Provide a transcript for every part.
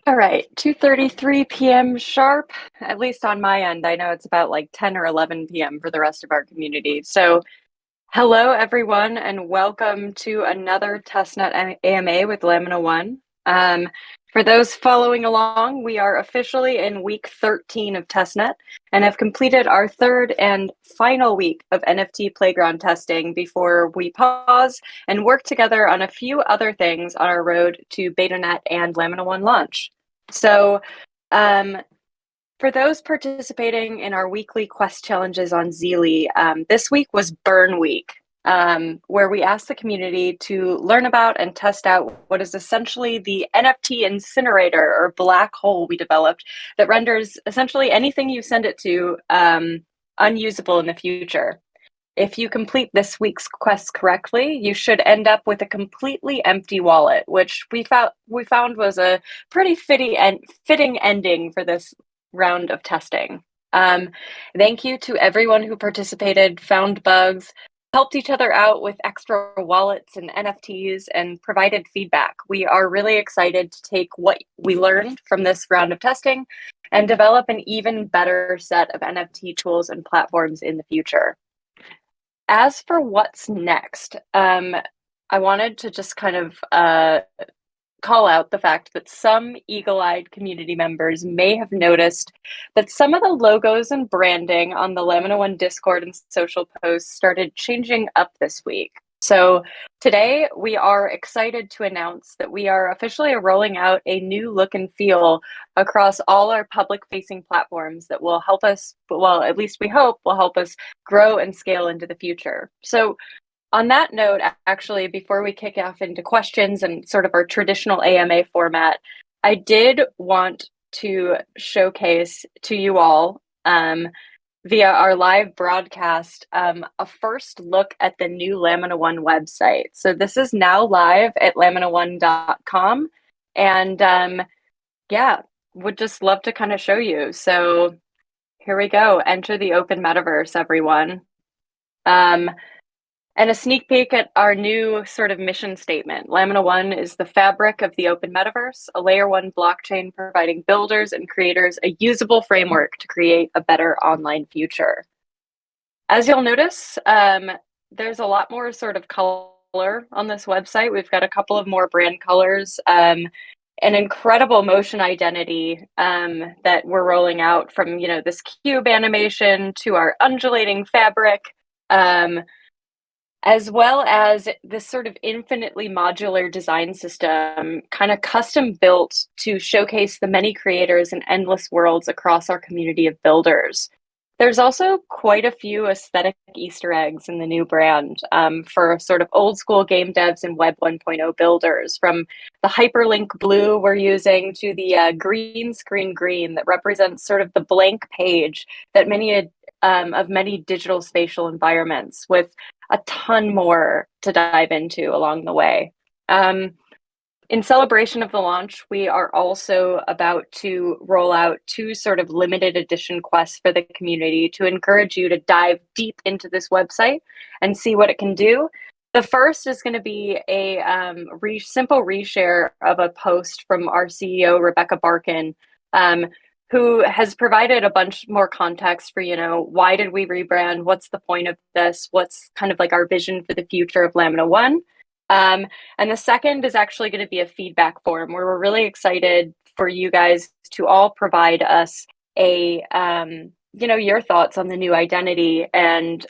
All right, 2:33 p.m. sharp, at least on my end. I know it's about like 10 or 11 p.m. for the rest of our community. So, hello everyone, and welcome to another Testnet AMA with Lamina One. For those following along, we are officially in week 13 of Testnet and have completed our third and final week of NFT playground testing before we pause and work together on a few other things on our road to BetaNet and Lamina One launch. So, um, for those participating in our weekly quest challenges on Zeely, this week was Burn Week, where we asked the community to learn about and test out what is essentially the NFT incinerator or black hole we developed that renders essentially anything you send it to unusable in the future. If you complete this week's quest correctly, you should end up with a completely empty wallet, which we found was a pretty fitting ending for this round of testing. Thank you to everyone who participated, found bugs, helped each other out with extra wallets and NFTs, and provided feedback. We are really excited to take what we learned from this round of testing and develop an even better set of NFT tools and platforms in the future. As for what's next, I wanted to just kind of call out the fact that some eagle-eyed community members may have noticed that some of the logos and branding on the Lamina One Discord and social posts started changing up this week. So today we are excited to announce that we are officially rolling out a new look and feel across all our public-facing platforms that will help us, well, at least we hope, will help us grow and scale into the future. So on that note, actually, before we kick off into questions and sort of our traditional AMA format, I did want to showcase to you all via our live broadcast a first look at the new Lamina One website. So this is now live at laminaone.com. And yeah, would just love to kind of show you. So here we go. Enter the open metaverse, everyone. And a sneak peek at our new sort of mission statement. Lamina One is the fabric of the open metaverse, a layer one blockchain providing builders and creators a usable framework to create a better online future. As you'll notice, there's a lot more sort of color on this website. We've got a couple of more brand colors, an incredible motion identity that we're rolling out from, this cube animation to our undulating fabric. As well as this sort of infinitely modular design system, kind of custom built to showcase the many creators and endless worlds across our community of builders. There's also quite a few aesthetic Easter eggs in the new brand for sort of old school game devs and Web 1.0 builders, from the hyperlink blue we're using to the green screen green that represents sort of the blank page that many digital spatial environments, with a ton more to dive into along the way. In celebration of the launch, we are also about to roll out two sort of limited edition quests for the community to encourage you to dive deep into this website and see what it can do. The first is going to be a simple reshare of a post from our CEO, Rebecca Barkin, who has provided a bunch more context for, why did we rebrand? What's the point of this? What's kind of like our vision for the future of Lamina One? And the second is actually going to be a feedback form where we're really excited for you guys to all provide us your thoughts on the new identity and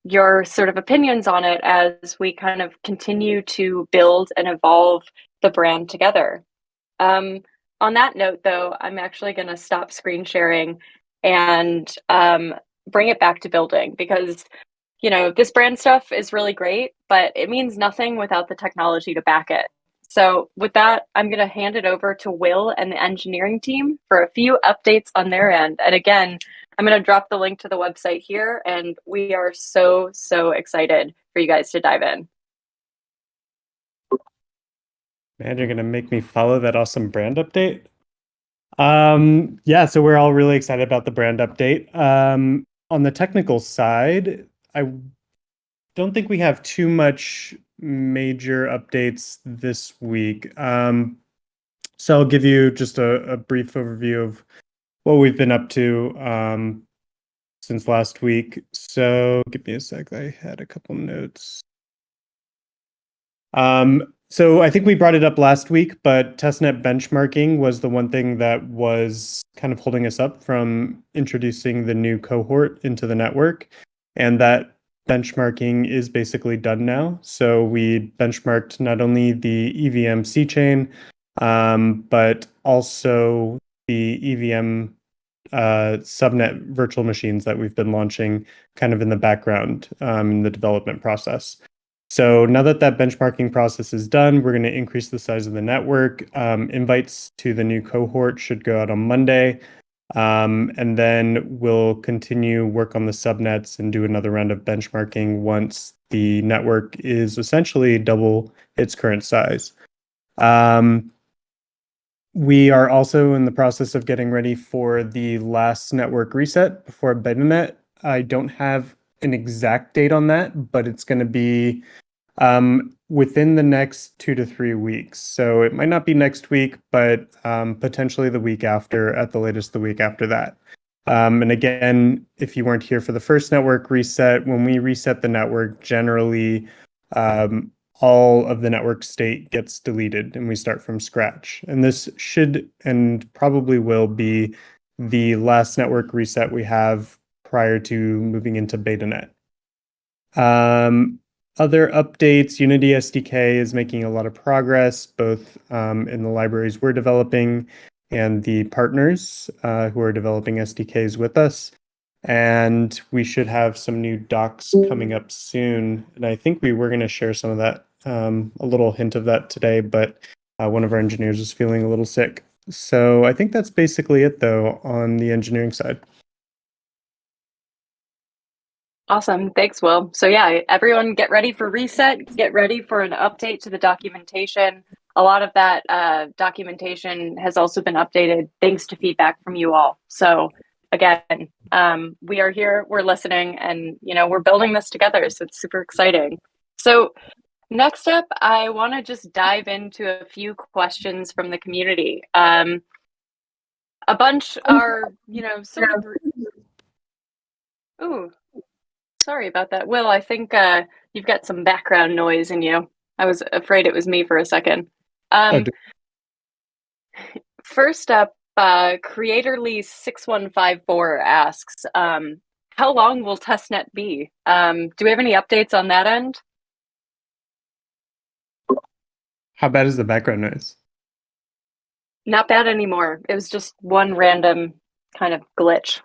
your sort of opinions on it as we kind of continue to build and evolve the brand together. On that note, though, I'm actually going to stop screen sharing and bring it back to building, because, this brand stuff is really great, but it means nothing without the technology to back it. So with that, I'm going to hand it over to Will and the engineering team for a few updates on their end. And again, I'm going to drop the link to the website here, and we are so, so excited for you guys to dive in. Man, you're gonna make me follow that awesome brand update. Yeah, so we're all really excited about the brand update. On the technical side, I don't think we have too much major updates this week. So I'll give you just a brief overview of what we've been up to since last week. So give me a sec. I had a couple notes. So I think we brought it up last week, but testnet benchmarking was the one thing that was kind of holding us up from introducing the new cohort into the network. And that benchmarking is basically done now. So we benchmarked not only the EVM C chain, but also the EVM subnet virtual machines that we've been launching kind of in the background in the development process. So now that that benchmarking process is done, we're going to increase the size of the network. Invites to the new cohort should go out on Monday. And then we'll continue work on the subnets and do another round of benchmarking once the network is essentially double its current size. We are also in the process of getting ready for the last network reset before betanet. I don't have an exact date on that, but it's going to be within the next 2 to 3 weeks. So it might not be next week, but potentially the week after, at the latest the week after that. And again, if you weren't here for the first network reset, when we reset the network, generally all of the network state gets deleted and we start from scratch. And this should and probably will be the last network reset we have prior to moving into betanet. Other updates, Unity SDK is making a lot of progress, both in the libraries we're developing and the partners who are developing SDKs with us. And we should have some new docs coming up soon. And I think we were going to share some of that, a little hint of that today, but one of our engineers was feeling a little sick. So I think that's basically it, though, on the engineering side. Awesome. Thanks, Will. So yeah, everyone get ready for reset, get ready for an update to the documentation. A lot of that documentation has also been updated thanks to feedback from you all. So again, we are here, we're listening, and we're building this together. So it's super exciting. So next up, I want to just dive into a few questions from the community. A bunch are, sort of. Ooh. Sorry about that. Will, I think you've got some background noise in you. I was afraid it was me for a second. First up, Creatorly6154 asks, how long will testnet be? Do we have any updates on that end? How bad is the background noise? Not bad anymore. It was just one random kind of glitch.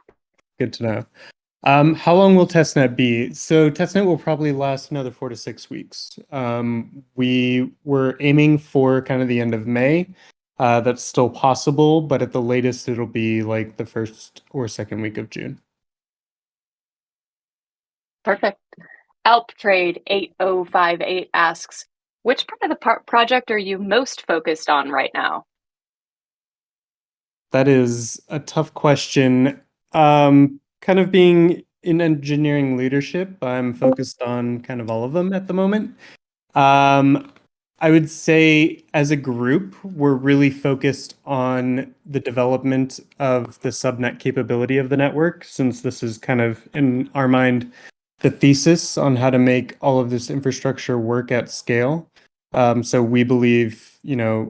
Good to know. How long will testnet be? So testnet will probably last another 4 to 6 weeks. We were aiming for kind of the end of May. That's still possible, but at the latest, it'll be like the first or second week of June. Perfect. AlpTrade8058 asks, which part of the project are you most focused on right now? That is a tough question. Kind of being in engineering leadership, I'm focused on kind of all of them at the moment. I would say as a group, we're really focused on the development of the subnet capability of the network, since this is kind of, in our mind, the thesis on how to make all of this infrastructure work at scale. So we believe,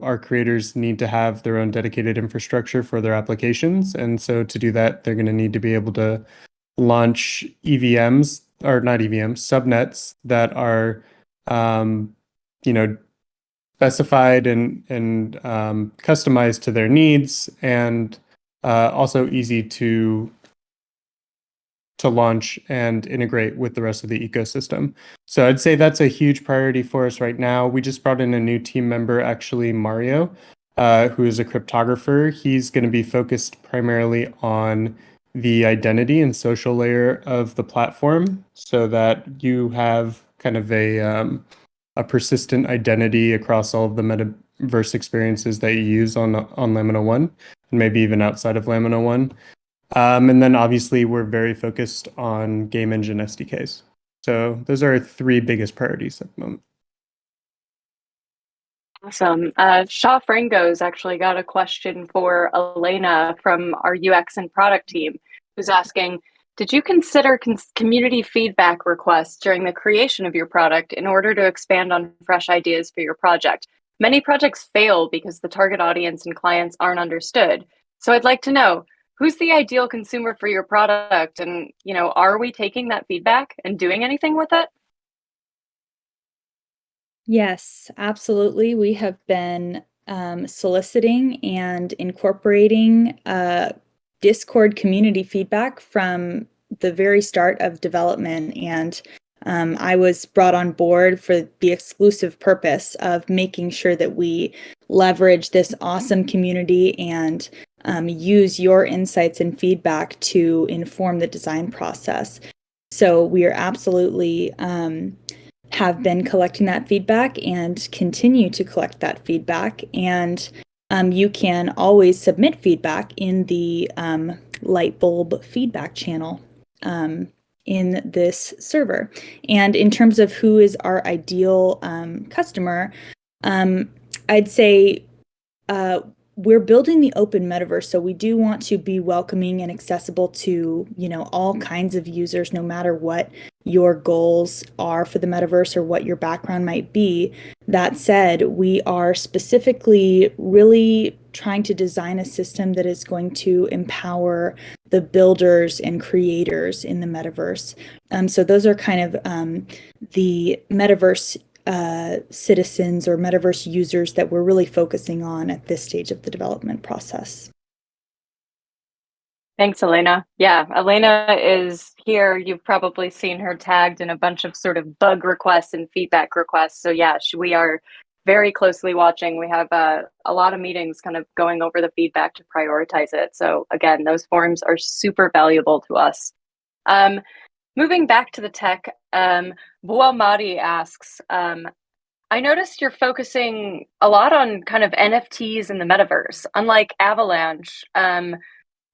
our creators need to have their own dedicated infrastructure for their applications. And so to do that, they're going to need to be able to launch EVMs, or not EVMs, subnets that are, specified and customized to their needs, and also easy to launch and integrate with the rest of the ecosystem. So I'd say that's a huge priority for us right now. We just brought in a new team member, actually Mario, who is a cryptographer. He's going to be focused primarily on the identity and social layer of the platform, so that you have kind of a persistent identity across all of the metaverse experiences that you use on Lamina 1, and maybe even outside of Lamina 1. And then obviously we're very focused on game engine SDKs. So those are our 3 biggest priorities at the moment. Awesome. Shaw Frango's actually got a question for Elena from our UX and product team, who's asking, did you consider community feedback requests during the creation of your product in order to expand on fresh ideas for your project? Many projects fail because the target audience and clients aren't understood. So I'd like to know, who's the ideal consumer for your product? And, are we taking that feedback and doing anything with it? Yes, absolutely. We have been soliciting and incorporating Discord community feedback from the very start of development. And I was brought on board for the exclusive purpose of making sure that we leverage this awesome community and use your insights and feedback to inform the design process. So we are absolutely have been collecting that feedback and continue to collect that feedback. And you can always submit feedback in the Lightbulb feedback channel in this server. And in terms of who is our ideal customer, I'd say we're building the open metaverse, so we do want to be welcoming and accessible to, all kinds of users, no matter what your goals are for the metaverse or what your background might be. That said, we are specifically really trying to design a system that is going to empower the builders and creators in the metaverse. So those are kind of the metaverse citizens or metaverse users that we're really focusing on at this stage of the development process. Thanks, Elena. Yeah, Elena is here. You've probably seen her tagged in a bunch of sort of bug requests and feedback requests. So yeah, we are very closely watching. We have a lot of meetings kind of going over the feedback to prioritize it. So again, those forums are super valuable to us. Moving back to the tech, Buamadi asks, I noticed you're focusing a lot on kind of NFTs in the metaverse. Unlike Avalanche,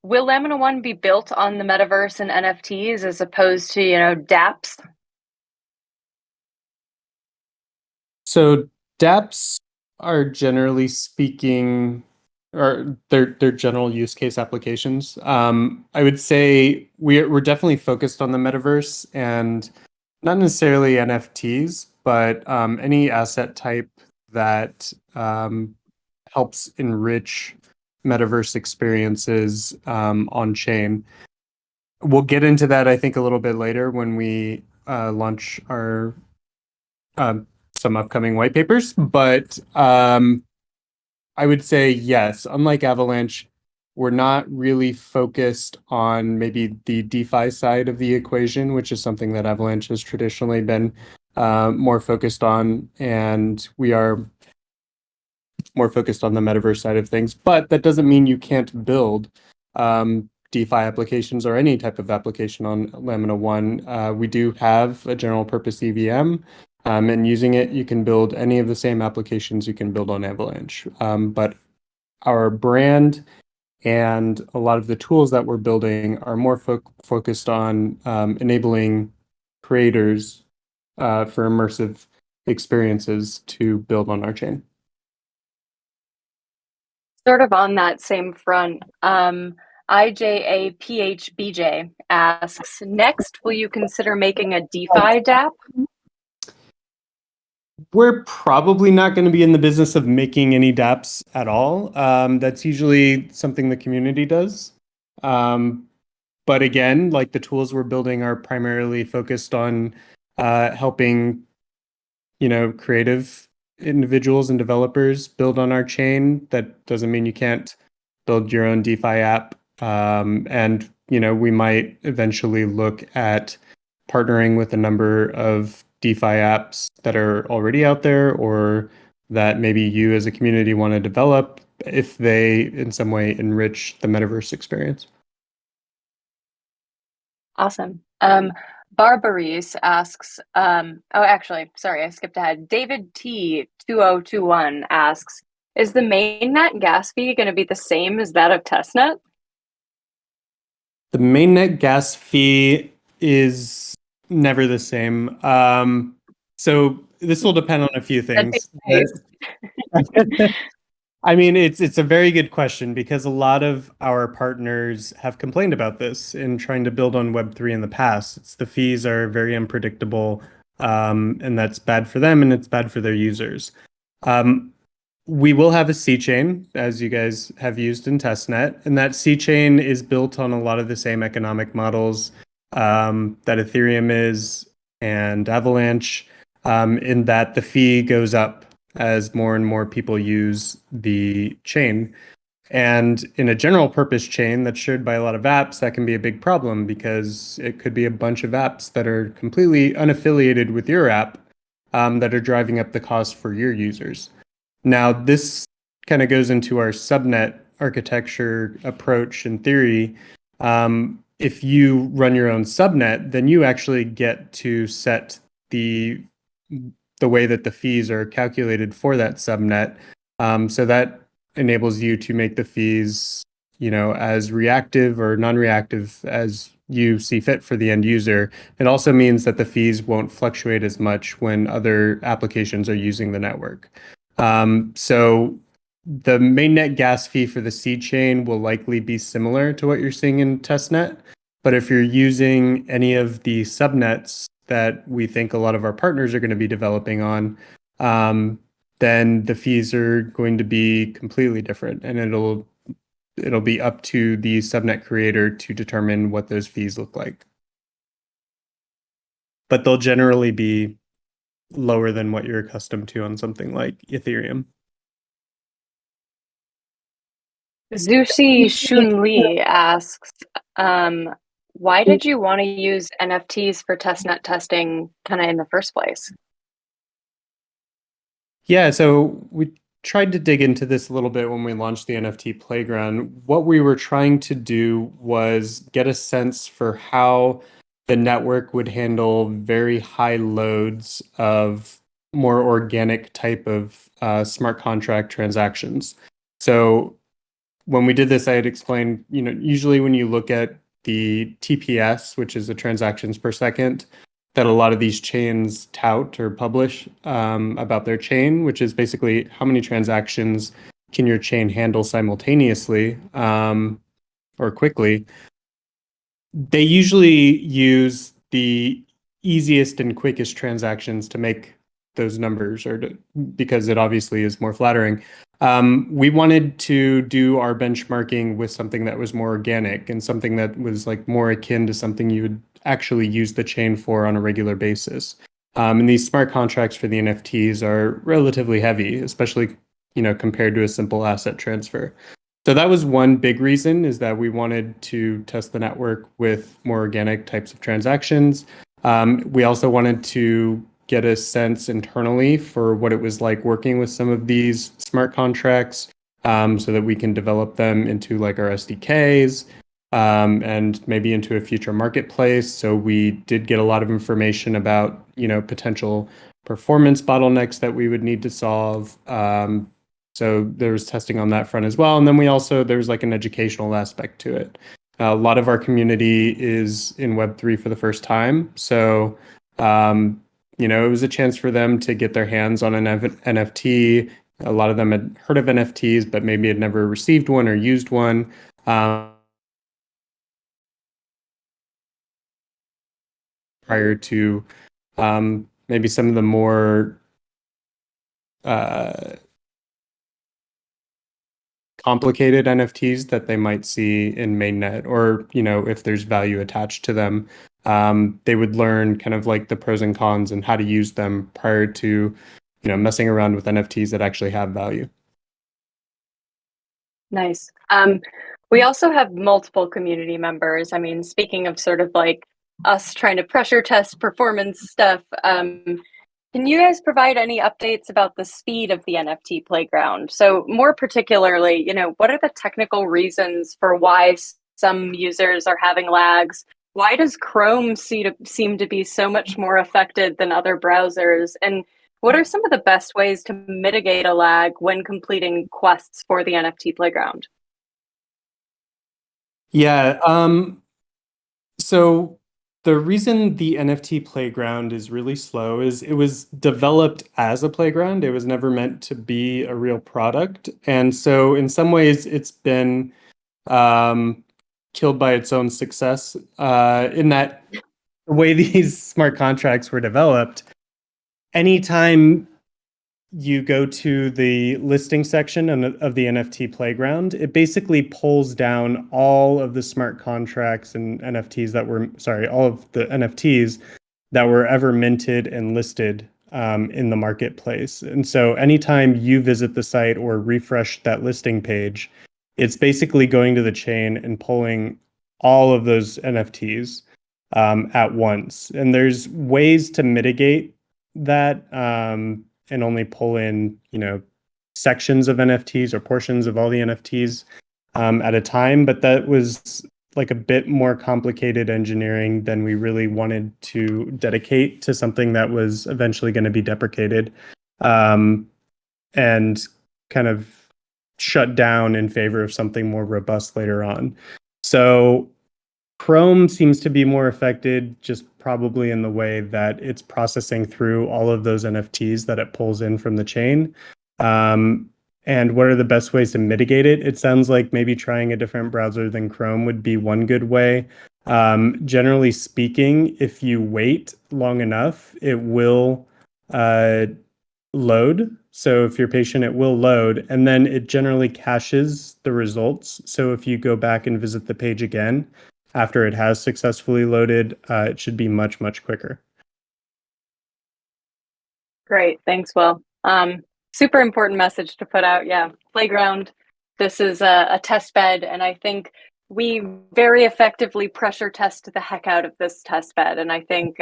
will Lamina One be built on the metaverse and NFTs as opposed to, dApps? So dApps are generally speaking, or they're general use case applications. I would say we're definitely focused on the metaverse and not necessarily NFTs, but any asset type that helps enrich metaverse experiences on chain. We'll get into that, I think, a little bit later when we launch our some upcoming white papers. But I would say yes, unlike Avalanche, we're not really focused on maybe the DeFi side of the equation, which is something that Avalanche has traditionally been more focused on, and we are more focused on the metaverse side of things. But that doesn't mean you can't build DeFi applications or any type of application on Lamina One. We do have a general purpose EVM, and using it, you can build any of the same applications you can build on Avalanche. But our brand and a lot of the tools that we're building are more focused on enabling creators for immersive experiences to build on our chain. Sort of on that same front, IJAPHBJ asks, next, will you consider making a DeFi dApp? We're probably not going to be in the business of making any dApps at all. That's usually something the community does. But again, like the tools we're building are primarily focused on helping, creative individuals and developers build on our chain. That doesn't mean you can't build your own DeFi app. And, we might eventually look at partnering with a number of DeFi apps that are already out there or that maybe you as a community want to develop if they in some way enrich the metaverse experience. Awesome. Barbaris asks, sorry, I skipped ahead. David T2021 asks, is the mainnet gas fee going to be the same as that of Testnet? The mainnet gas fee is never the same. So this will depend on a few things. Face. I mean, it's a very good question because a lot of our partners have complained about this in trying to build on Web3 in the past. The fees are very unpredictable, and that's bad for them and it's bad for their users. We will have a C chain, as you guys have used in Testnet, and that C chain is built on a lot of the same economic models that Ethereum is and Avalanche, in that the fee goes up as more and more people use the chain. And in a general purpose chain that's shared by a lot of apps, that can be a big problem because it could be a bunch of apps that are completely unaffiliated with your app that are driving up the cost for your users. Now, this kind of goes into our subnet architecture approach in theory. If you run your own subnet, then you actually get to set the way that the fees are calculated for that subnet. So that enables you to make the fees, as reactive or non-reactive as you see fit for the end user. It also means that the fees won't fluctuate as much when other applications are using the network. So the mainnet gas fee for the seed chain will likely be similar to what you're seeing in Testnet. But if you're using any of the subnets that we think a lot of our partners are going to be developing on, then the fees are going to be completely different, and it'll be up to the subnet creator to determine what those fees look like. But they'll generally be lower than what you're accustomed to on something like Ethereum. Zushi Shunli asks, why did you want to use NFTs for testnet testing kind of in the first place? Yeah, so we tried to dig into this a little bit when we launched the NFT Playground. What we were trying to do was get a sense for how the network would handle very high loads of more organic type of smart contract transactions. So when we did this, I had explained, usually when you look at the TPS, which is the transactions per second, that a lot of these chains tout or publish about their chain, which is basically how many transactions can your chain handle simultaneously or quickly. They usually use the easiest and quickest transactions to make those numbers, because it obviously is more flattering. We wanted to do our benchmarking with something that was more organic and something that was like more akin to something you would actually use the chain for on a regular basis. And these smart contracts for the NFTs are relatively heavy, especially compared to a simple asset transfer. So that was one big reason, is that we wanted to test the network with more organic types of transactions. We also wanted to get a sense internally for what it was like working with some of these smart contracts, so that we can develop them into like our SDKs and maybe into a future marketplace. So we did get a lot of information about potential performance bottlenecks that we would need to solve. So there was testing on that front as well. And then there's like an educational aspect to it. A lot of our community is in Web3 for the first time. So, it was a chance for them to get their hands on an NFT. A lot of them had heard of NFTs, but maybe had never received one or used one. Prior to maybe some of the more complicated NFTs that they might see in mainnet, or if there's value attached to them, they would learn kind of like the pros and cons and how to use them prior to messing around with NFTs that actually have value. Nice. We also have multiple community members. I mean, speaking of sort of like us trying to pressure test performance stuff, can you guys provide any updates about the speed of the NFT Playground? So more particularly, what are the technical reasons for why some users are having lags? Why does Chrome seem to be so much more affected than other browsers? And what are some of the best ways to mitigate a lag when completing quests for the NFT Playground? Yeah. So The reason the NFT playground is really slow is it was developed as a playground. It was never meant to be a real product. And so in some ways it's been killed by its own success, in that the way these smart contracts were developed, anytime you go to the listing section of the NFT playground, it basically pulls down all of the smart contracts and NFTs that were, sorry, all of the NFTs that were ever minted and listed in the marketplace. And so anytime you visit the site or refresh that listing page, it's basically going to the chain and pulling all of those NFTs at once. And there's ways to mitigate that, and only pull in, sections of NFTs or portions of all the NFTs at a time. But that was like a bit more complicated engineering than we really wanted to dedicate to something that was eventually going to be deprecated, and kind of shut down in favor of something more robust later on. So Chrome seems to be more affected, just probably in the way that it's processing through all of those NFTs that it pulls in from the chain. And what are the best ways to mitigate it? It sounds like maybe trying a different browser than Chrome would be one good way. Generally speaking, if you wait long enough, it will load. So if you're patient, it will load, and then it generally caches the results. So if you go back and visit the page again, after it has successfully loaded, it should be much, much quicker. Great. Thanks, Will. Super important message to put out. Yeah. Playground. This is a test bed. And I think we very effectively pressure test the heck out of this test bed. And I think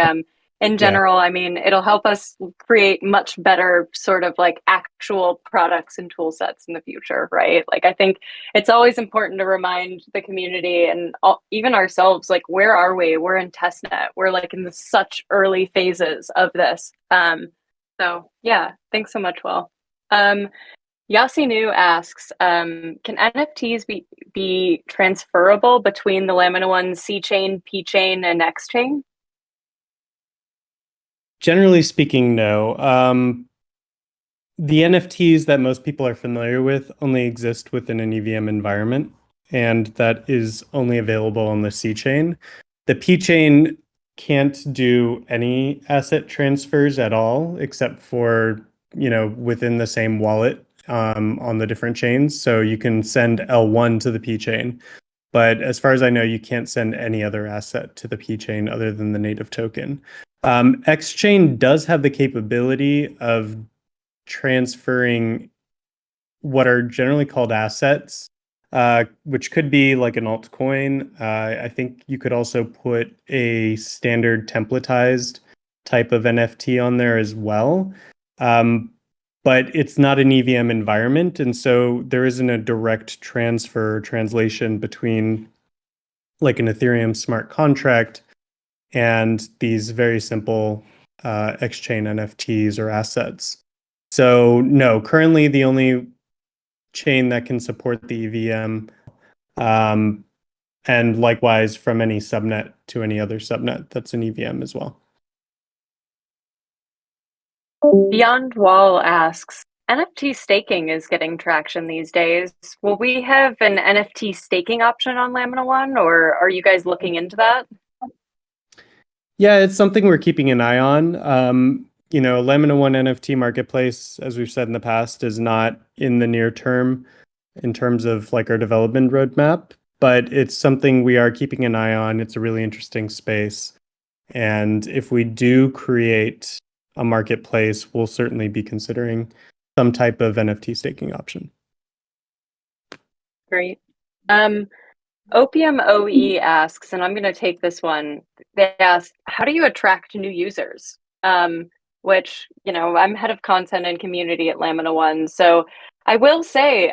in general, I mean, it'll help us create much better sort of like actual products and tool sets in the future, right? Like, I think it's always important to remind the community and even ourselves, like, where are we? We're in testnet. We're like in the such early phases of this. So yeah, thanks so much, Will. Yasinu asks, can NFTs be transferable between the Lamina One C chain, P chain, and X chain? Generally speaking, no. The NFTs that most people are familiar with only exist within an EVM environment, and that is only available on the C chain. The P chain can't do any asset transfers at all, except for, within the same wallet on the different chains. So you can send L1 to the P chain, but as far as I know, you can't send any other asset to the P chain other than the native token. X chain does have the capability of transferring what are generally called assets, which could be like an altcoin. I think you could also put a standard templatized type of NFT on there as well. But it's not an EVM environment. And so there isn't a direct translation between like an Ethereum smart contract and these very simple X-chain NFTs or assets. So no, currently the only chain that can support the EVM, and likewise from any subnet to any other subnet that's an EVM as well. Beyond Wall asks, NFT staking is getting traction these days. Will we have an NFT staking option on Lamina One, or are you guys looking into that? Yeah, it's something we're keeping an eye on. Lamina One NFT marketplace, as we've said in the past, is not in the near term in terms of like our development roadmap, but it's something we are keeping an eye on. It's a really interesting space. And if we do create a marketplace, we'll certainly be considering some type of NFT staking option. Great. Opium OE asks, and I'm going to take this one. They ask, how do you attract new users? Which, I'm head of content and community at Lamina One. So I will say,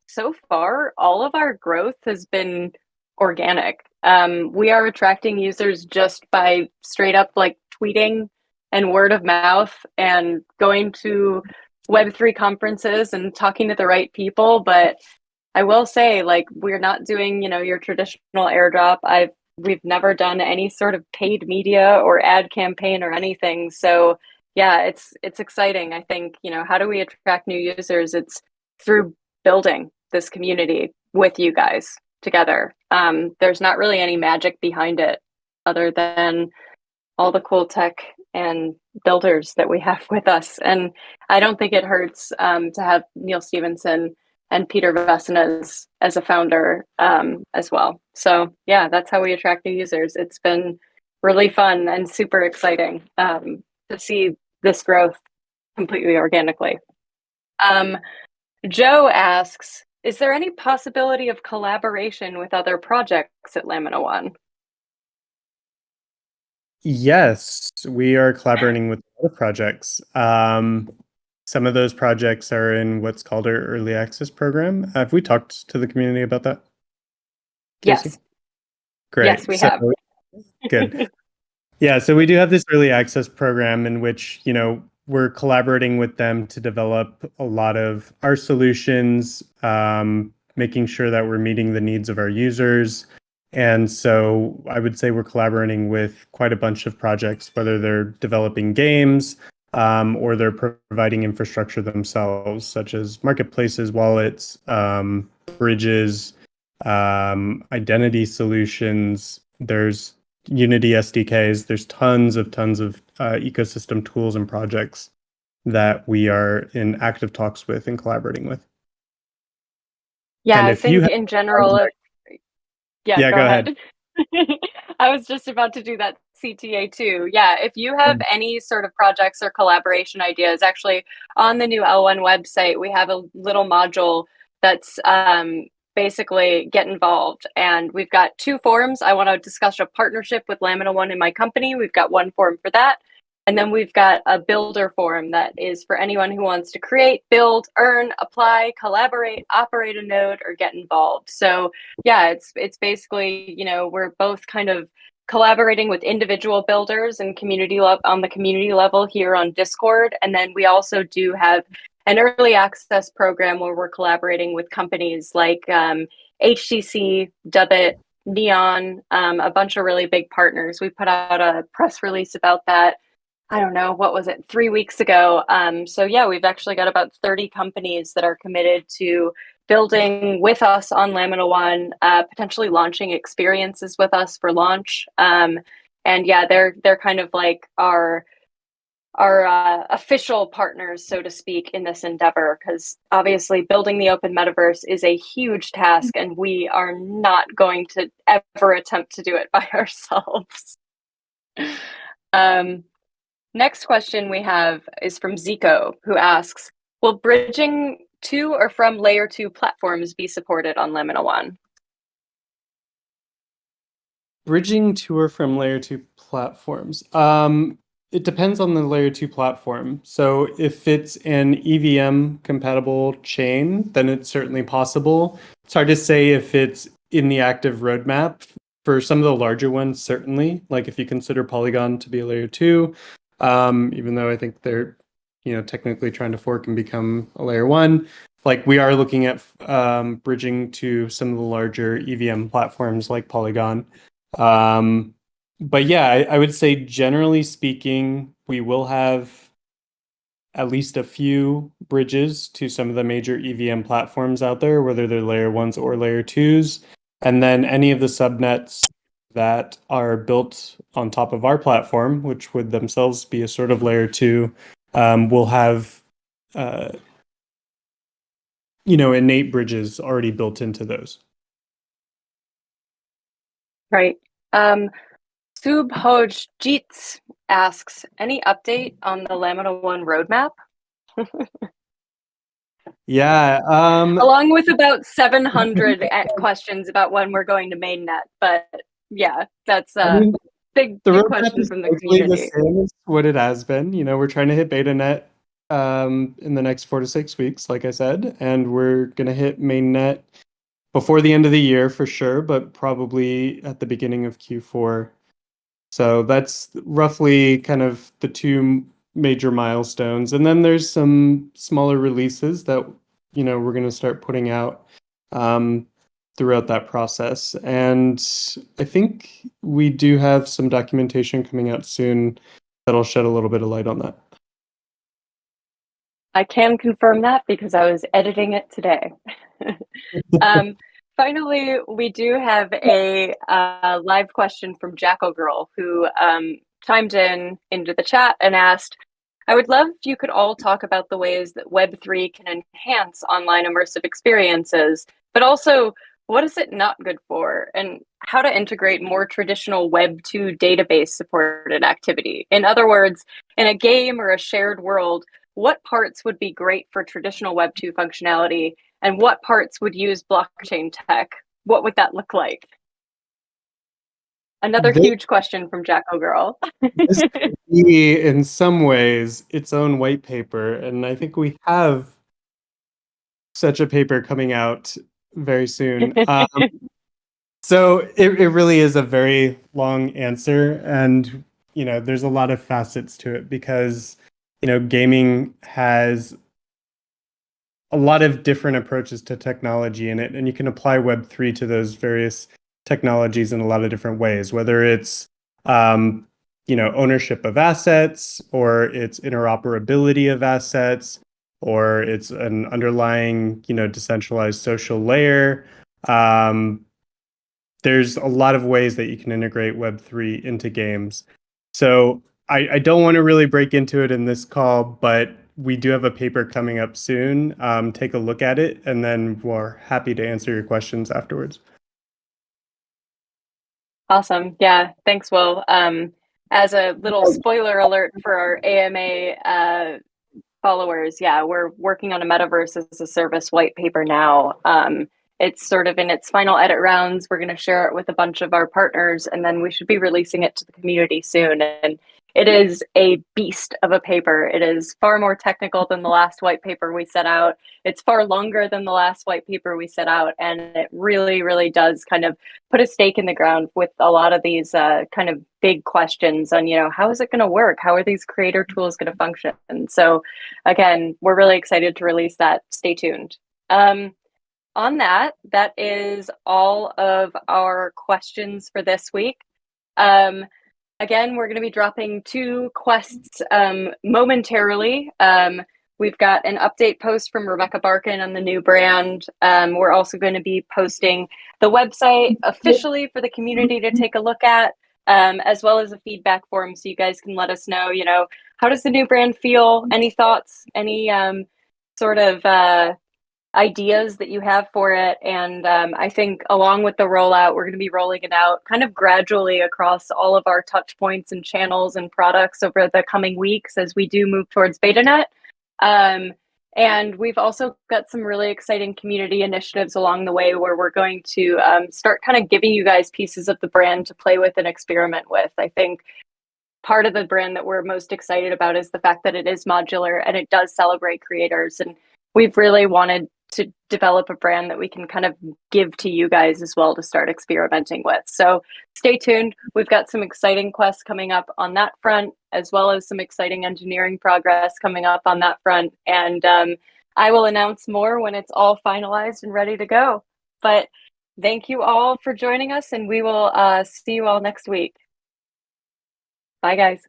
so far, all of our growth has been organic. We are attracting users just by straight up like tweeting and word of mouth and going to Web3 conferences and talking to the right people. But I will say, like, we're not doing, your traditional airdrop. I've we've never done any sort of paid media or ad campaign or anything. So yeah, it's exciting. I think, how do we attract new users? It's through building this community with you guys together. There's not really any magic behind it other than all the cool tech and builders that we have with us. And I don't think it hurts to have Neil Stevenson and Peter Vesson as a founder as well. So yeah, that's how we attract new users. It's been really fun and super exciting to see this growth completely organically. Joe asks, is there any possibility of collaboration with other projects at Lamina One? Yes, we are collaborating with other projects. Some of those projects are in what's called our early access program. Have we talked to the community about that? Casey? Yes. Great. Yes, we have. Good. Yeah, so we do have this early access program in which, we're collaborating with them to develop a lot of our solutions, making sure that we're meeting the needs of our users. And so I would say we're collaborating with quite a bunch of projects, whether they're developing games or they're providing infrastructure themselves, such as marketplaces, wallets, bridges, identity solutions. There's Unity SDKs. There's tons of ecosystem tools and projects that we are in active talks with and collaborating with. Yeah, and I if you think have in general, Yeah, go go ahead. ahead. I was just about to do that CTA too. Yeah, if you have any sort of projects or collaboration ideas, actually on the new L1 website, we have a little module that's basically get involved. And we've got 2 forums. I want to discuss a partnership with Lamina One in my company. We've got 1 forum for that. And then we've got a builder forum that is for anyone who wants to create, build, earn, apply, collaborate, operate a node, or get involved. So yeah, it's basically, we're both kind of collaborating with individual builders and on the community level here on Discord. And then we also do have an early access program where we're collaborating with companies like HTC, Dubit, Neon, a bunch of really big partners. We put out a press release about that. I don't know, what was it, 3 weeks ago? So yeah, we've actually got about 30 companies that are committed to building with us on Lamina One, potentially launching experiences with us for launch. And yeah, they're kind of like our official partners, so to speak, in this endeavor, because obviously building the open metaverse is a huge task, and we are not going to ever attempt to do it by ourselves. Next question we have is from Zico, who asks, will bridging to or from layer 2 platforms be supported on Lamina One? Bridging to or from layer 2 platforms. It depends on the layer 2 platform. So if it's an EVM compatible chain, then it's certainly possible. It's hard to say if it's in the active roadmap. For some of the larger ones, certainly, like if you consider Polygon to be a layer 2, even though I think they're, technically trying to fork and become a layer 1. Like we are looking at bridging to some of the larger EVM platforms like Polygon. But yeah, I would say generally speaking, we will have at least a few bridges to some of the major EVM platforms out there, whether they're layer 1s or layer 2s. And then any of the subnets that are built on top of our platform, which would themselves be a sort of layer 2, will have innate bridges already built into those. Right. Subhojit asks, any update on the Lamina One roadmap? Yeah. Along with about 700 questions about when we're going to mainnet. But yeah, that's big question from the community. The same as what it has been. We're trying to hit beta net in the next 4 to 6 weeks, like I said, and we're going to hit mainnet before the end of the year for sure, but probably at the beginning of Q4. So that's roughly kind of the 2 major milestones. And then there's some smaller releases that, we're going to start putting out throughout that process. And I think we do have some documentation coming out soon that'll shed a little bit of light on that. I can confirm that because I was editing it today. Finally, we do have a live question from Jackal Girl, who chimed into the chat and asked, I would love if you could all talk about the ways that Web3 can enhance online immersive experiences, but also what is it not good for, and how to integrate more traditional Web2 database supported activity. In other words, in a game or a shared world, what parts would be great for traditional Web2 functionality and what parts would use blockchain tech? What would that look like? Another huge question from Jacko Girl. This could be, in some ways, its own white paper, and I think we have such a paper coming out very soon. So it really is a very long answer, and there's a lot of facets to it because gaming has a lot of different approaches to technology in it, and you can apply Web3 to those various technologies in a lot of different ways, whether it's ownership of assets, or it's interoperability of assets, or it's an underlying decentralized social layer. There's a lot of ways that you can integrate Web3 into games. So I don't want to really break into it in this call, but we do have a paper coming up soon. Take a look at it, and then we're happy to answer your questions afterwards. Awesome. Yeah, thanks, Will. As a little spoiler alert for our AMA followers, yeah, we're working on a metaverse as a service white paper now. It's sort of in its final edit rounds. We're going to share it with a bunch of our partners, and then we should be releasing it to the community soon. And it is a beast of a paper. It is far more technical than the last white paper we set out. It's far longer than the last white paper we set out. And it really, really does kind of put a stake in the ground with a lot of these kind of big questions on, how is it going to work? How are these creator tools going to function? And so, again, we're really excited to release that. Stay tuned. On that is all of our questions for this week. Again, we're going to be dropping 2 quests momentarily. We've got an update post from Rebecca Barkin on the new brand. We're also going to be posting the website officially for the community to take a look at, as well as a feedback form, so you guys can let us know, how does the new brand feel? Any thoughts? Any sort of ideas that you have for it? And I think along with the rollout, we're going to be rolling it out kind of gradually across all of our touch points and channels and products over the coming weeks as we do move towards BetaNet. And we've also got some really exciting community initiatives along the way where we're going to start kind of giving you guys pieces of the brand to play with and experiment with. I think part of the brand that we're most excited about is the fact that it is modular and it does celebrate creators. And we've really wanted to develop a brand that we can kind of give to you guys as well to start experimenting with. So stay tuned. We've got some exciting quests coming up on that front, as well as some exciting engineering progress coming up on that front. And I will announce more when it's all finalized and ready to go. But thank you all for joining us, and we will see you all next week. Bye, guys.